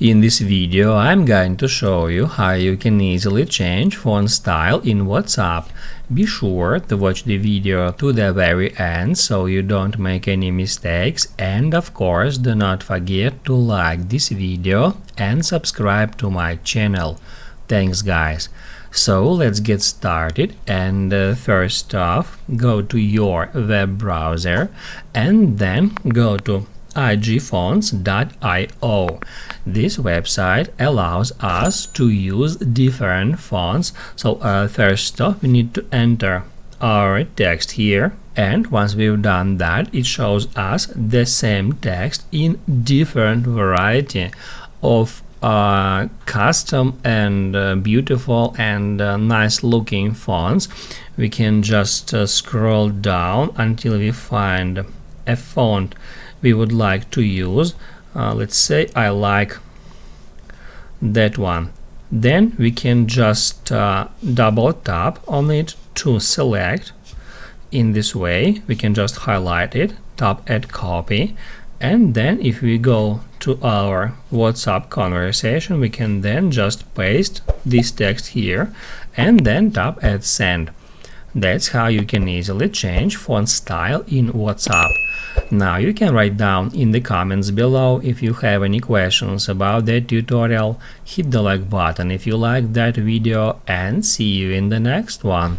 In this video, I'm going to show you how you can easily change font style in WhatsApp. Be sure to watch the video to the very end so you don't make any mistakes, and of course do not forget to like this video and subscribe to my channel. Thanks guys. So let's get started, and first off go to your web browser and then go to igfonts.io. This website allows us to use different fonts. So first off we need to enter our text here, and once we've done that it shows us the same text in different variety of custom and beautiful and nice looking fonts. We can just scroll down until we find a font we would like to use. Let's say I like that one. Then we can just double tap on it to select. In this way we can just highlight it, tap add copy, and then if we go to our WhatsApp conversation we can then just paste this text here and then tap add send. That's how you can easily change font style in WhatsApp. Now you can write down in the comments below if you have any questions about that tutorial. Hit the like button if you like that video, and see you in the next one.